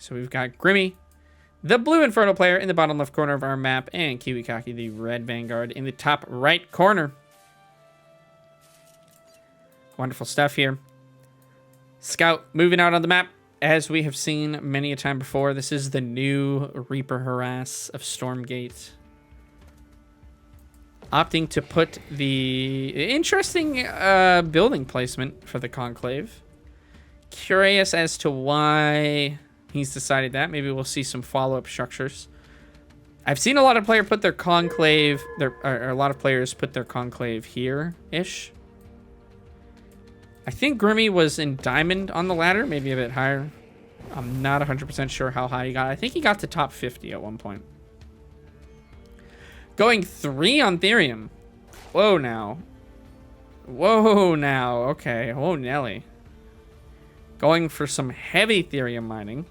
So we've got Grimmy, the blue Infernal player, in the bottom left corner of our map, and Kiwikaki, the red Vanguard, in the top right corner. Wonderful stuff here. Scout moving out on the map, as we have seen many a time before. This is the new Reaper Harass of Stormgate. Opting to put the interesting building placement for the Conclave. Curious as to why he's decided that. Maybe we'll see some follow-up structures. I've seen a lot of players put their Conclave, or a lot of players put their Conclave here-ish. I think Grimmy was in Diamond on the ladder, maybe a bit higher. I'm not 100% sure how high he got. I think he got to top 50 at one point. Going 3 on Therium. Whoa, now. Whoa, now. Okay. Whoa, Nelly. Going for some heavy Therium mining.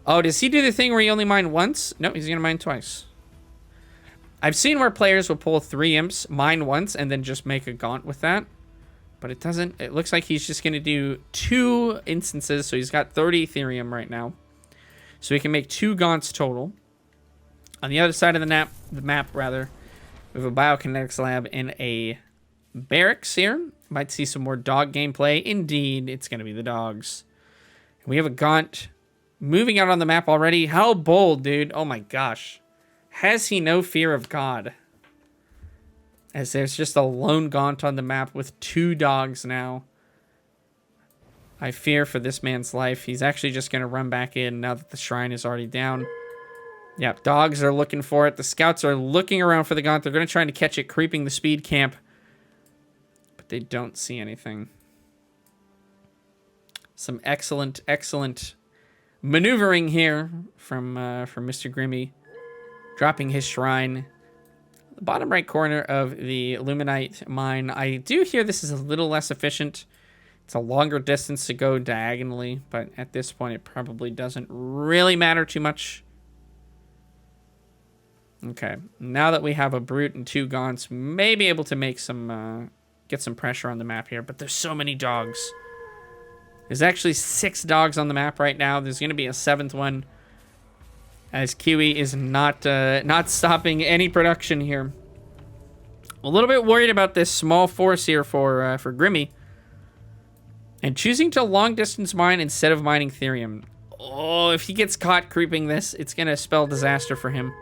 Oh, does he do the thing where he only mine once? No, he's going to mine twice. I've seen where players will pull 3 imps, mine once, and then just make a gaunt with that. But it doesn't. It looks like he's just going to do 2 instances. So he's got 30 Therium right now. So he can make 2 gaunts total. On the other side of the map, we have a biokinetics lab and a barracks here. Might see some more dog gameplay. Indeed, it's going to be the dogs. We have a gaunt moving out on the map already. How bold, dude. Oh my gosh. Has he no fear of God? As there's just a lone gaunt on the map with 2 dogs now. I fear for this man's life. He's actually just going to run back in now that the shrine is already down. Yep, dogs are looking for it. The scouts are looking around for the gaunt. They're going to try to catch it creeping the speed camp. But they don't see anything. Some excellent, excellent maneuvering here from Mr. Grimmy. Dropping his shrine. The bottom right corner of the Illuminite mine. I do hear this is a little less efficient. It's a longer distance to go diagonally. But at this point, it probably doesn't really matter too much. Okay, now that we have a brute and 2 gaunts, may be able to make some, get some pressure on the map here. But there's so many dogs. There's actually 6 dogs on the map right now. There's going to be a 7th one, as Kiwi is not stopping any production here. A little bit worried about this small force here for Grimmy, and choosing to long distance mine instead of mining Therium. Oh, if he gets caught creeping this, it's going to spell disaster for him.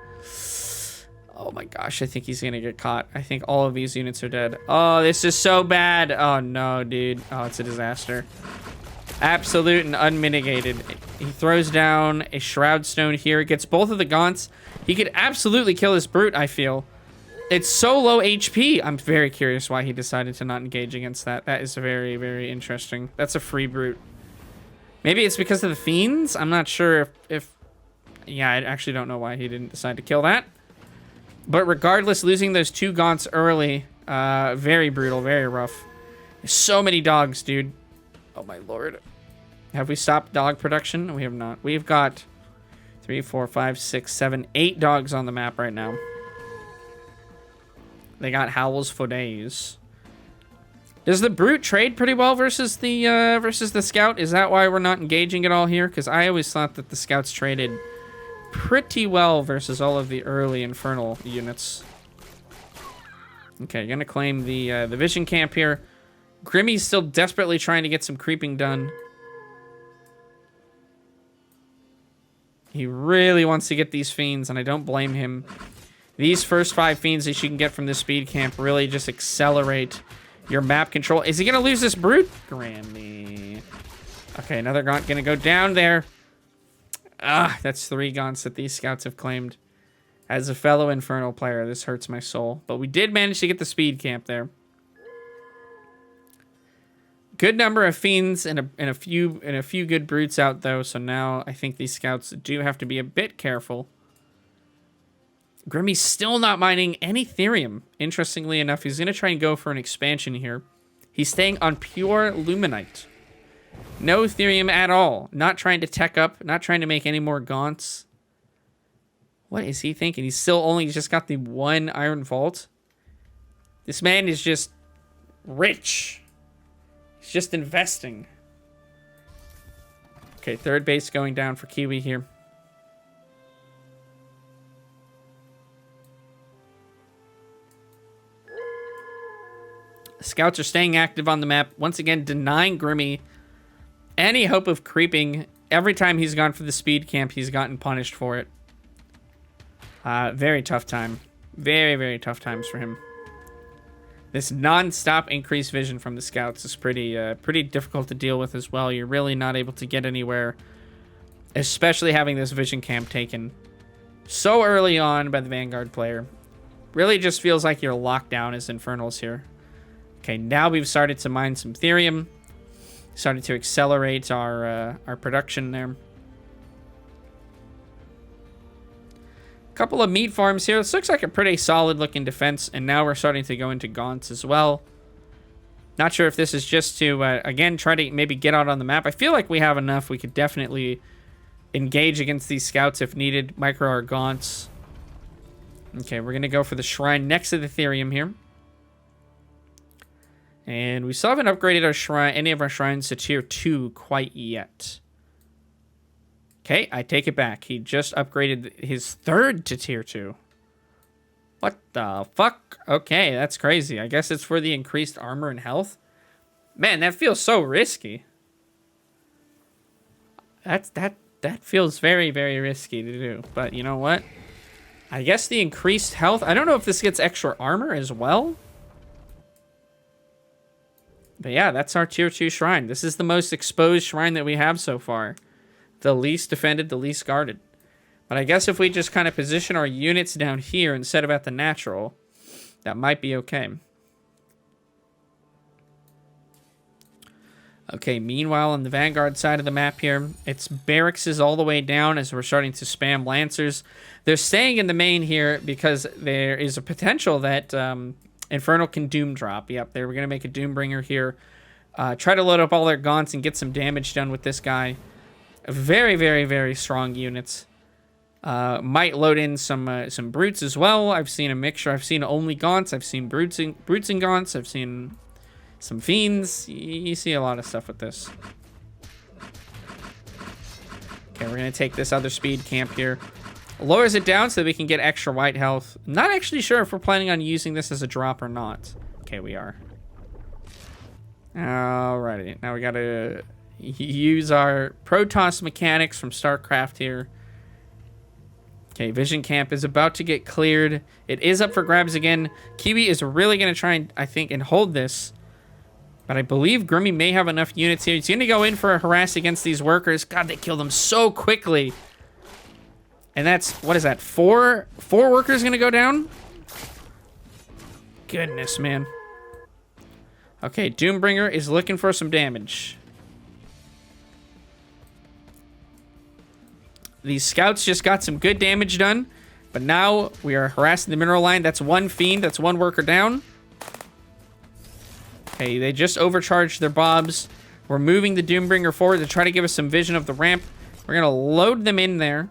Oh my gosh, I think he's going to get caught. I think all of these units are dead. Oh, this is so bad. Oh no, dude. Oh, it's a disaster. Absolute and unmitigated. He throws down a Shroud Stone here. Gets both of the gaunts. He could absolutely kill this brute, I feel. It's so low HP. I'm very curious why he decided to not engage against that. That is very, very interesting. That's a free brute. Maybe it's because of the fiends? I'm not sure if... Yeah, I actually don't know why he didn't decide to kill that. But regardless, losing those 2 gaunts early, very brutal, very rough. There's so many dogs, dude. Oh my lord. Have we stopped dog production? We have not. We've got 3, 4, 5, 6, 7, 8 dogs on the map right now. They got howls for days. Does the brute trade pretty well versus the scout? Is that why we're not engaging at all here? Because I always thought that the scouts traded pretty well versus all of the early Infernal units. Okay, gonna claim the vision camp here. Grimmy's still desperately trying to get some creeping done. He really wants to get these fiends, and I don't blame him. These first 5 fiends that you can get from this speed camp really just accelerate your map control. Is he gonna lose this brute? Grammy. Okay, another gaunt gonna go down there. Ah, that's 3 gaunts that these scouts have claimed. As a fellow Infernal player, this hurts my soul. But we did manage to get the speed camp there. Good number of fiends and a few good brutes out though. So now I think these scouts do have to be a bit careful. Grimmy's still not mining any Therium. Interestingly enough, he's gonna try and go for an expansion here. He's staying on pure Luminite. No Therium at all. Not trying to tech up. Not trying to make any more gaunts. What is he thinking? He's still only just got the 1 Iron Vault. This man is just rich. He's just investing. Okay, third base going down for Kiwi here. Scouts are staying active on the map. Once again, denying Grimmy any hope of creeping. Every time he's gone for the speed camp, he's gotten punished for it. Very tough time. Very, very tough times for him. This non-stop increased vision from the scouts is pretty difficult to deal with as well. You're really not able to get anywhere, especially having this vision camp taken so early on by the Vanguard player. Really just feels like you're locked down as Infernals here. Okay, now we've started to mine some Therium. Started to accelerate our production there. Couple of meat farms here. This looks like a pretty solid looking defense, and now we're starting to go into Gaunts as well. Not sure if this is just to, again, try to maybe get out on the map. I feel like we have enough. We could definitely engage against these scouts if needed. Micro our Gaunts. Okay, we're going to go for the shrine next to the Therium here. And we still haven't upgraded our shrine, any of our shrines to tier 2 quite yet. Okay, I take it back. He just upgraded his third to tier 2. What the fuck? Okay, that's crazy. I guess it's for the increased armor and health. Man, that feels so risky. That feels very, very risky to do. But you know what? I guess the increased health. I don't know if this gets extra armor as well. But yeah, that's our tier 2 shrine. This is the most exposed shrine that we have so far. The least defended, the least guarded. But I guess if we just kind of position our units down here instead of at the natural, that might be okay. Okay, meanwhile, on the Vanguard side of the map here, it's barracks is all the way down as we're starting to spam Lancers. They're staying in the main here because there is a potential that Infernal can Doom drop. Yep, they were going to make a Doombringer here. Try to load up all their Gaunts and get some damage done with this guy. Very, very, very strong units. Might load in some Brutes as well. I've seen a mixture. I've seen only Gaunts. I've seen Brutes and Gaunts. I've seen some Fiends. You see a lot of stuff with this. Okay, we're going to take this other speed camp here. Lowers it down so that we can get extra white health. Not actually sure if we're planning on using this as a drop or not. Okay, we are. Alrighty. Now we got to use our Protoss mechanics from StarCraft here. Okay, Vision Camp is about to get cleared. It is up for grabs again. Kiwi is really going to try and, I think, and hold this. But I believe Grimmy may have enough units here. He's going to go in for a harass against these workers. God, they kill them so quickly. And that's, what is that, four workers going to go down? Goodness, man. Okay, Doombringer is looking for some damage. These scouts just got some good damage done. But now we are harassing the mineral line. That's one fiend. That's one worker down. Okay, they just overcharged their bobs. We're moving the Doombringer forward to try to give us some vision of the ramp. We're going to load them in there.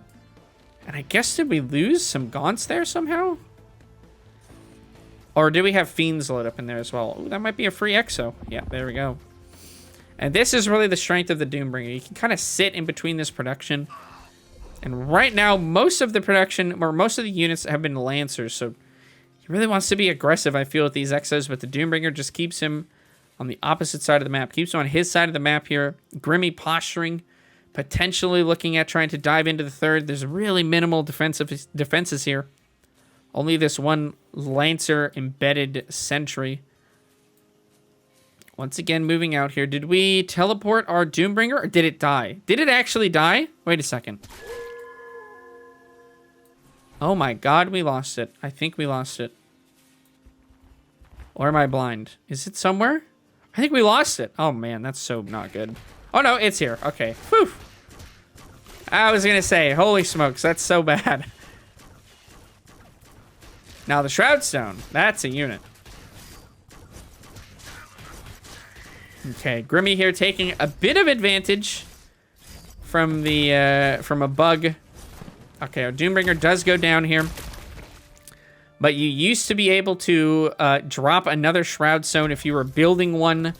And I guess, did we lose some Gaunts there somehow? Or do we have Fiends load up in there as well? Ooh, that might be a free Exo. Yeah, there we go. And this is really the strength of the Doombringer. You can kind of sit in between this production. And right now, most of the production, or most of the units have been Lancers. So he really wants to be aggressive, I feel, with these Exos. But the Doombringer just keeps him on the opposite side of the map. Keeps him on his side of the map here. Grimmy posturing. Potentially looking at trying to dive into the third. There's really minimal defenses here. Only this one Lancer embedded sentry. Once again, moving out here. Did we teleport our Doombringer or did it die? Did it actually die? Wait a second. Oh my god, we lost it. I think we lost it. Or am I blind? Is it somewhere? I think we lost it. Oh man, that's so not good. Oh no, it's here. Okay. Whew. I was gonna say, holy smokes, that's so bad. Now the Shroud Stone, that's a unit. Okay, Grimmy here taking a bit of advantage from the from a bug. Okay, our Doombringer does go down here. But you used to be able to drop another Shroud Stone if you were building one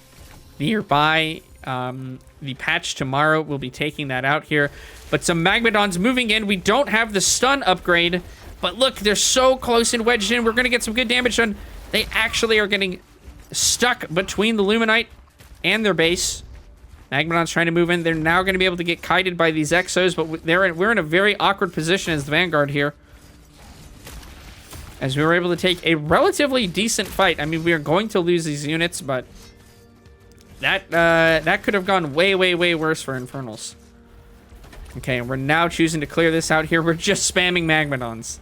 nearby. The patch tomorrow will be taking that out here. But some Magmadons moving in. We don't have the stun upgrade. But look, they're so close and wedged in. We're going to get some good damage done. They actually are getting stuck between the Luminite and their base. Magmadon's trying to move in. They're now going to be able to get kited by these Exos. But we're in a very awkward position as the Vanguard here, as we were able to take a relatively decent fight. I mean, we are going to lose these units, but that could have gone way, way, way worse for Infernals. Okay, and we're now choosing to clear this out here. We're just spamming Magmadons.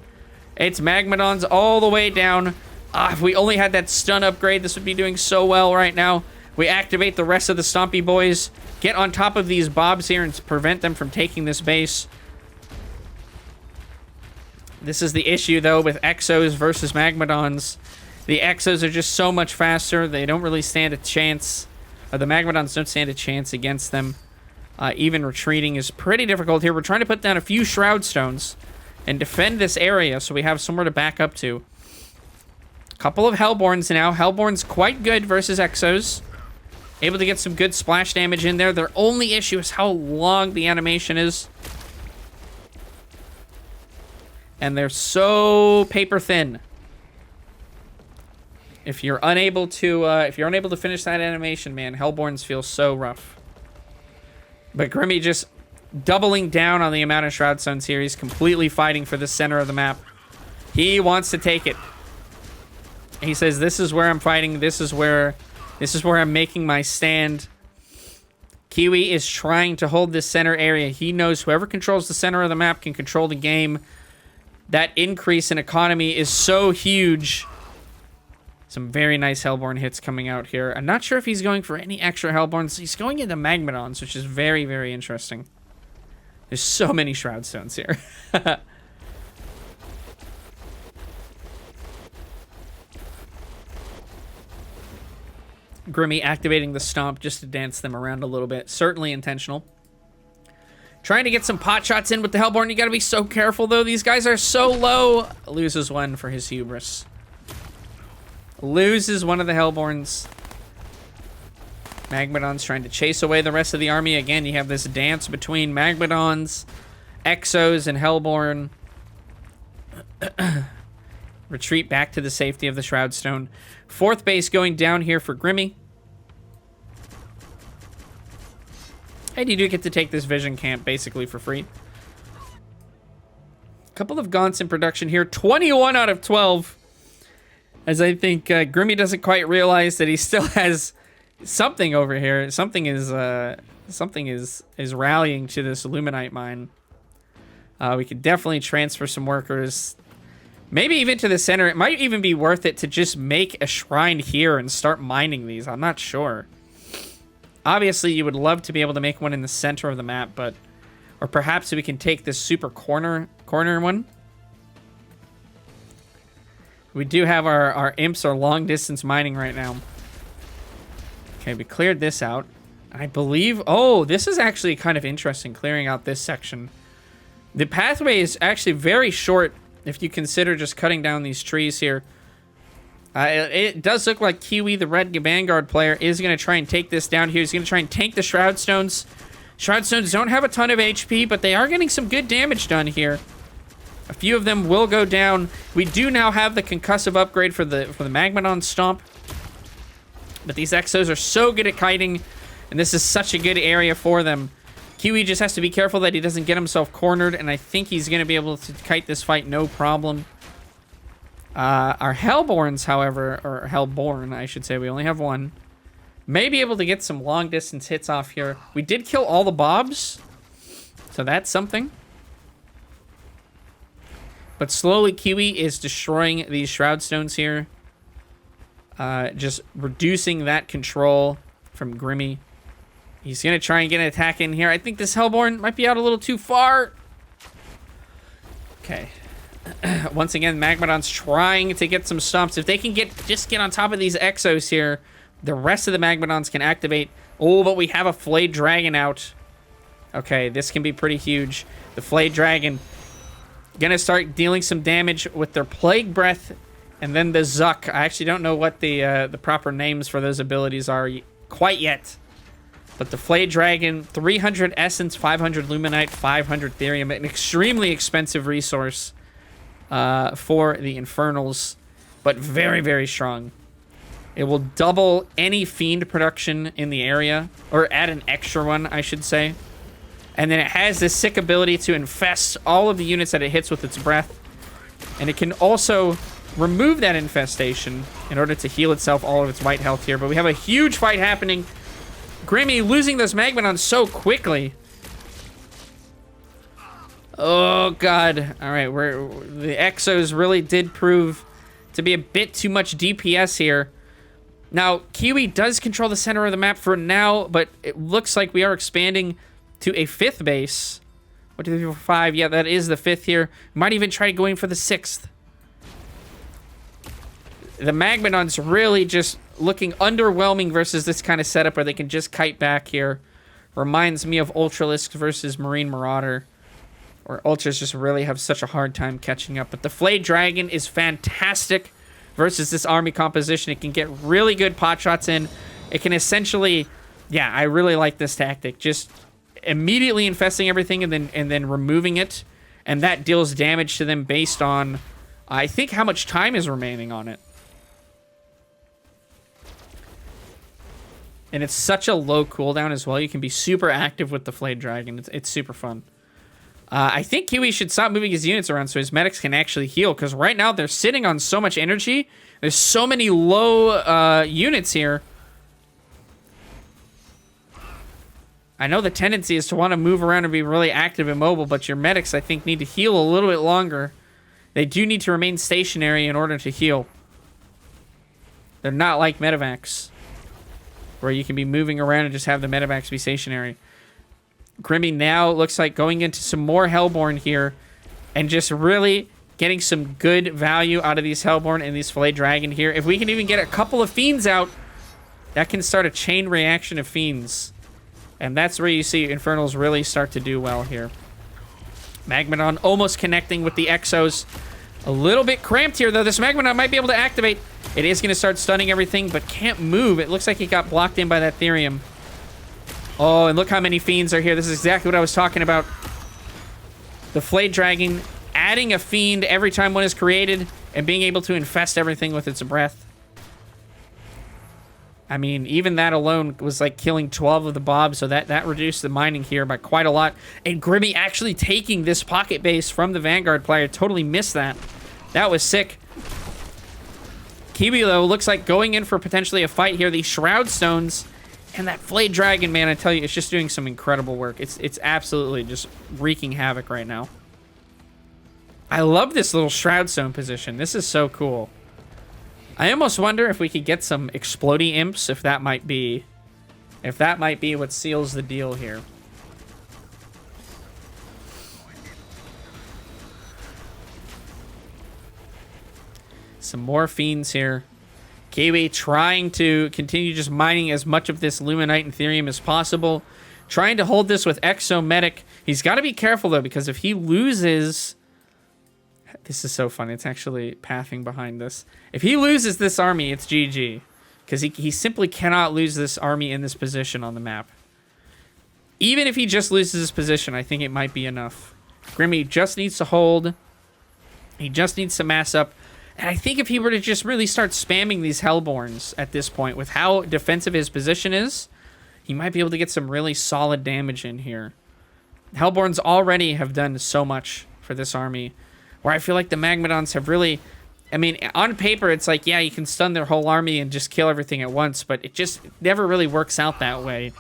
It's Magmadons all the way down. If we only had that stun upgrade, this would be doing so well right now. We activate the rest of the Stompy Boys, get on top of these Bobs here and prevent them from taking this base. This is the issue, though, with Exos versus Magmadons. The Exos are just so much faster. They don't really stand a chance. The Magmadons don't stand a chance against them. Even retreating is pretty difficult here. We're trying to put down a few Shroud Stones and defend this area so we have somewhere to back up to. Couple of Hellborns now. Hellborn's quite good versus Exos. Able to get some good splash damage in there. Their only issue is how long the animation is. And they're so paper thin. If you're unable to finish that animation, man, Hellborns feel so rough. But Grimmy just doubling down on the amount of Shroud Stones here. He's completely fighting for the center of the map. He wants to take it. He says, "This is where I'm fighting. This is where I'm making my stand." Kiwi is trying to hold this center area. He knows whoever controls the center of the map can control the game. That increase in economy is so huge. Some very nice Hellborn hits coming out here. I'm not sure if he's going for any extra Hellborns. He's going into Magmadons, which is very, very interesting. There's so many Shroud Stones here. Grimmy activating the Stomp just to dance them around a little bit. Certainly intentional. Trying to get some pot shots in with the Hellborn. You gotta be so careful, though. These guys are so low. Loses one for his hubris. Loses one of the Hellborns. Magmadon's trying to chase away the rest of the army. Again, you have this dance between Magmadons, Exos, and Hellborn. Retreat back to the safety of the Shroud Stone. Fourth base going down here for Grimmy. And you do get to take this Vision Camp basically for free. Couple of Gaunts in production here. 21 out of 12. As I think Grimmy doesn't quite realize that he still has something over here. Something is rallying to this Illuminite mine. We could definitely transfer some workers. Maybe even to the center. It might even be worth it to just make a shrine here and start mining these. I'm not sure. Obviously, you would love to be able to make one in the center of the map, but... Or perhaps we can take this super corner one. We do have our imps are long distance mining right now. Okay, we cleared this out. I believe... Oh, this is actually kind of interesting, clearing out this section. The pathway is actually very short if you consider just cutting down these trees here. It does look like Kiwi, the red Vanguard player, is going to try and take this down here. He's going to try and tank the Shroud Stones. Shroud Stones don't have a ton of HP, but they are getting some good damage done here. A few of them will go down. We do now have the concussive upgrade for the Magmadon Stomp. But these Exos are so good at kiting, and this is such a good area for them. Kiwi just has to be careful that he doesn't get himself cornered, and I think he's going to be able to kite this fight no problem. Our Hellborns, however, or Hellborn, I should say, we only have one, may be able to get some long-distance hits off here. We did kill all the Bobs, so that's something. But slowly, Kiwi is destroying these Shroud Stones here. Just reducing that control from Grimmy. He's going to try and get an attack in here. I think this Hellborn might be out a little too far. Okay. Once again, Magmadon's trying to get some stomps. If they can just get on top of these Exos here, the rest of the Magmadons can activate. Oh, but we have a Flayed Dragon out. Okay, this can be pretty huge. The Flayed Dragon gonna start dealing some damage with their Plague Breath, and then the Zuck. I actually don't know what the proper names for those abilities are quite yet. But the Flayed Dragon, 300 Essence, 500 Luminite, 500 Therium. An extremely expensive resource for the Infernals, but very, very strong. It will double any Fiend production in the area, or add an extra one, I should say. And then it has this sick ability to infest all of the units that it hits with its breath. And it can also remove that infestation in order to heal itself all of its white health here. But we have a huge fight happening. Grimmy losing those Magmadons so quickly. Oh, God. All right, the Exos really did prove to be a bit too much DPS here. Now, Kiwi does control the center of the map for now, but it looks like we are expanding to a 5th base. 1, 2, 3, 4, 5. Yeah, that is the 5th here. Might even try going for the 6th. The Magmadon's really just looking underwhelming versus this kind of setup where they can just kite back here. Reminds me of Ultralisk versus Marine Marauder, where Ultras just really have such a hard time catching up. But the Flayed Dragon is fantastic versus this army composition. It can get really good pot shots in. It can essentially, yeah, I really like this tactic. Just immediately infesting everything and then removing it, and that deals damage to them based on, I think, how much time is remaining on it. And it's such a low cooldown as well. You can be super active with the Flayed Dragon. It's super fun. I think Kiwi should stop moving his units around so his medics can actually heal, because right now they're sitting on so much energy. There's so many low units here. I know the tendency is to want to move around and be really active and mobile, but your medics, I think, need to heal a little bit longer. They do need to remain stationary in order to heal. They're not like medevacs, where you can be moving around and just have the medevacs be stationary. Grimmy now looks like going into some more Hellborn here and just really getting some good value out of these Hellborn and these Flayed Dragon here. If we can even get a couple of Fiends out, that can start a chain reaction of Fiends. And that's where you see Infernals really start to do well here. Magmadon almost connecting with the Exos. A little bit cramped here, though. This Magmadon might be able to activate. It is going to start stunning everything, but can't move. It looks like it got blocked in by that Therium. Oh, and look how many Fiends are here. This is exactly what I was talking about. The Flayed Dragon adding a Fiend every time one is created and being able to infest everything with its breath. I mean, even that alone was like killing 12 of the Bobs, so that reduced the mining here by quite a lot. And Grimmy actually taking this pocket base from the Vanguard player. Totally missed that. That was sick. Kiwi, though, looks like going in for potentially a fight here. These Shroud Stones and that Flayed Dragon, man, I tell you, it's just doing some incredible work. It's absolutely just wreaking havoc right now. I love this little Shroud Stone position. This is so cool. I almost wonder if we could get some explodey imps, if that might be what seals the deal here. Some more Fiends here. Kiwi trying to continue just mining as much of this Luminite and Therium as possible. Trying to hold this with Exo Medic. He's got to be careful, though, because if he loses... This is so funny. It's actually pathing behind this. If he loses this army, it's GG. Because he simply cannot lose this army in this position on the map. Even if he just loses his position, I think it might be enough. Grimmy just needs to hold. He just needs to mass up. And I think if he were to just really start spamming these Hellborns at this point, with how defensive his position is, he might be able to get some really solid damage in here. Hellborns already have done so much for this army, where I feel like the Magmadons have really... I mean, on paper, it's like, yeah, you can stun their whole army and just kill everything at once, but it just never really works out that way.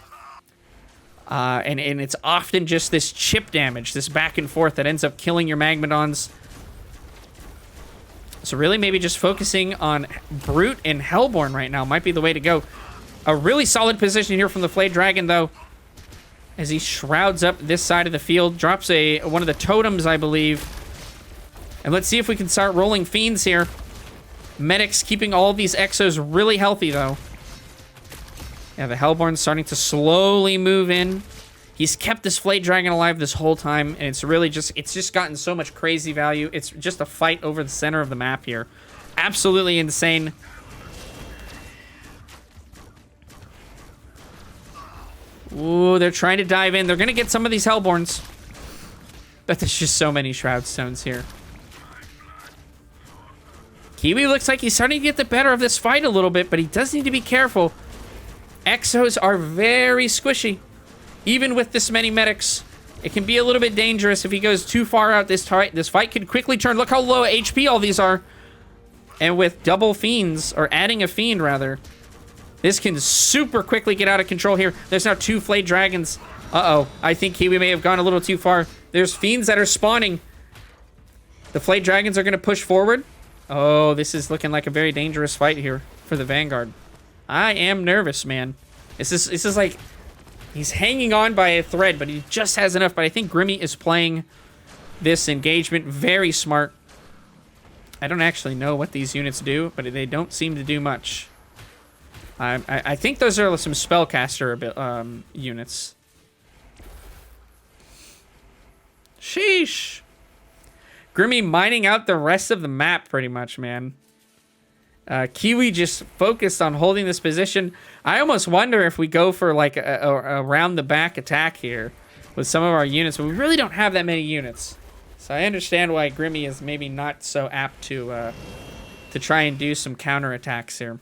And it's often just this chip damage, this back and forth that ends up killing your Magmadons. So really maybe just focusing on Brute and Hellborn right now might be the way to go. A really solid position here from the Flayed Dragon, though, as he shrouds up this side of the field. Drops one of the totems, I believe. And let's see if we can start rolling Fiends here. Medics keeping all these Exos really healthy, though. Yeah, the Hellborn's starting to slowly move in. He's kept this Flayed Dragon alive this whole time, and it's really just, it's just gotten so much crazy value. It's just a fight over the center of the map here. Absolutely insane. Ooh, they're trying to dive in. They're going to get some of these Hellborns. But there's just so many Shroud Stones here. Kiwi looks like he's starting to get the better of this fight a little bit, but he does need to be careful. Exos are very squishy. Even with this many medics, it can be a little bit dangerous if he goes too far out. This fight could quickly turn. Look how low HP all these are. And with double fiends, or adding a fiend rather, this can super quickly get out of control here. There's now 2 flayed dragons. Uh-oh. I think Kiwi may have gone a little too far. There's fiends that are spawning. The flayed dragons are going to push forward. Oh, this is looking like a very dangerous fight here for the Vanguard. I am nervous, man. This is like... He's hanging on by a thread, but he just has enough. But I think Grimmy is playing this engagement very smart. I don't actually know what these units do, but they don't seem to do much. I think those are some spellcaster units. Sheesh. Grimmy mining out the rest of the map pretty much, man. Kiwi just focused on holding this position. I almost wonder if we go for like a round the back attack here with some of our units, but we really don't have that many units. So I understand why Grimmy is maybe not so apt to try and do some counterattacks here.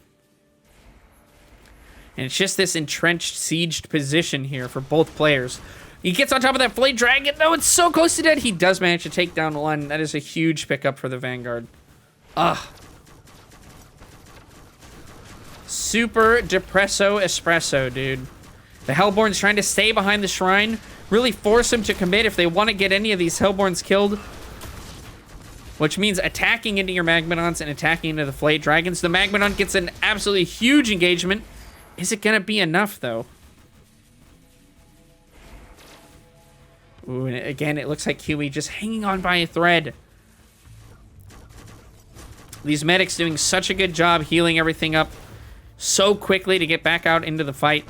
And it's just this entrenched, sieged position here for both players. He gets on top of that flayed dragon. No, it's so close to dead. He does manage to take down one. That is a huge pickup for the Vanguard. Ugh. Super depresso espresso, dude. The Hellborn's trying to stay behind the shrine. Really force him to commit if they want to get any of these Hellborns killed. Which means attacking into your Magmadons and attacking into the flayed dragons. The Magmadon gets an absolutely huge engagement. Is it going to be enough, though? Ooh, and again, it looks like Kiwi just hanging on by a thread. These medics doing such a good job healing everything up so quickly to get back out into the fight.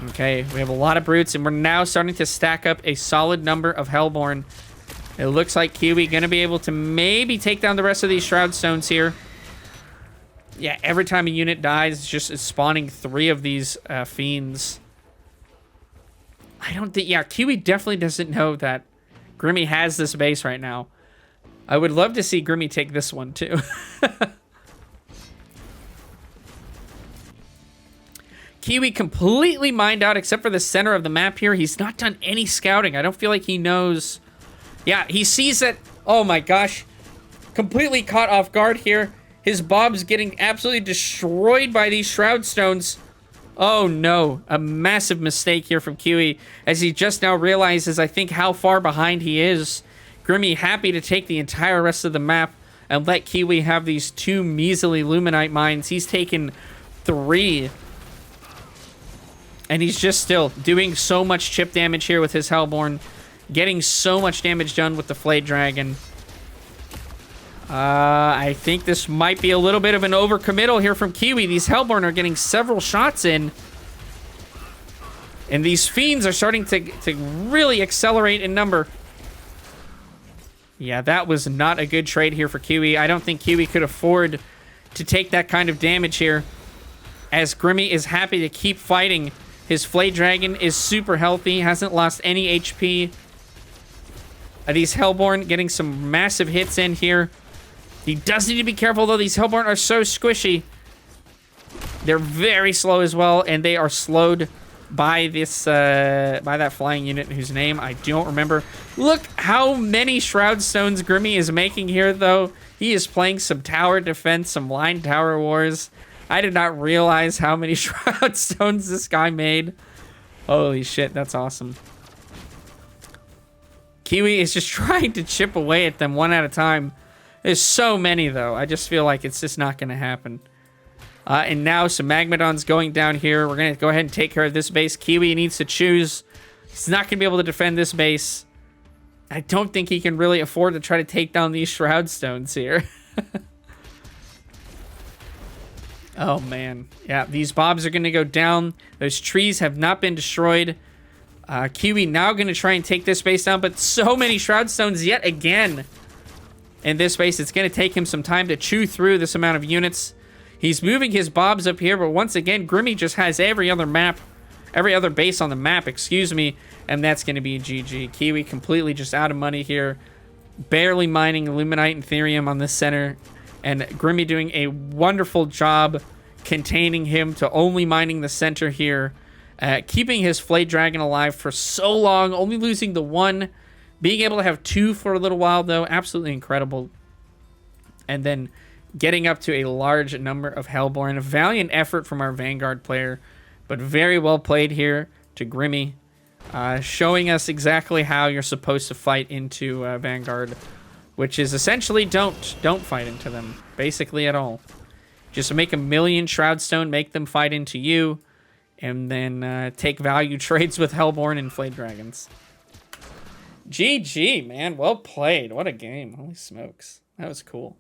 Okay, we have a lot of brutes, and we're now starting to stack up a solid number of Hellborn. It looks like Kiwi gonna be able to maybe take down the rest of these Shroud Stones here. Yeah, every time a unit dies, it's spawning 3 of these fiends. I don't think... Yeah, Kiwi definitely doesn't know that Grimmy has this base right now. I would love to see Grimmy take this one, too. Kiwi completely mined out except for the center of the map here. He's not done any scouting. I don't feel like he knows... Yeah, he sees that... Oh my gosh. Completely caught off guard here. His Bob's getting absolutely destroyed by these Shroud Stones. Oh no. A massive mistake here from Kiwi as he just now realizes, I think, how far behind he is. Grimmy happy to take the entire rest of the map and let Kiwi have these 2 measly Luminite mines. He's taken 3. And he's just still doing so much chip damage here with his Hellborn. Getting so much damage done with the Flayed Dragon. I think this might be a little bit of an overcommittal here from Kiwi. These Hellborn are getting several shots in. And these Fiends are starting to really accelerate in number. Yeah, that was not a good trade here for Kiwi. I don't think Kiwi could afford to take that kind of damage here. As Grimmy is happy to keep fighting. His Flayed Dragon is super healthy. Hasn't lost any HP. These Hellborn getting some massive hits in here. He does need to be careful, though. These Hellborn are so squishy. They're very slow as well, and they are slowed by this, by that flying unit whose name I don't remember. Look how many Shroud Stones Grimmy is making here, though. He is playing some tower defense, some line tower wars. I did not realize how many Shroud Stones this guy made. Holy shit, that's awesome. Kiwi is just trying to chip away at them one at a time. There's so many, though. I just feel like it's just not going to happen. And now some Magmadons going down here. We're going to go ahead and take care of this base. Kiwi needs to choose. He's not going to be able to defend this base. I don't think he can really afford to try to take down these Shroud Stones here. Oh, man. Yeah, these Bobs are going to go down. Those trees have not been destroyed. Kiwi now going to try and take this base down, but so many Shroud Stones yet again in this base. It's going to take him some time to chew through this amount of units. He's moving his Bobs up here, but once again, Grimmy just has every other base on the map, excuse me, and that's going to be a GG. Kiwi completely just out of money here, barely mining Illuminite and Therium on this center, and Grimmy doing a wonderful job containing him to only mining the center here, keeping his Flayed Dragon alive for so long, only losing the one, being able to have two for a little while, though, absolutely incredible. And then getting up to a large number of Hellborn. A valiant effort from our Vanguard player, but very well played here to Grimmy, showing us exactly how you're supposed to fight into Vanguard, which is essentially don't fight into them, basically at all. Just make a million Shroudstone, make them fight into you, and then take value trades with Hellborn and Flayed Dragons. GG, man. Well played. What a game. Holy smokes. That was cool.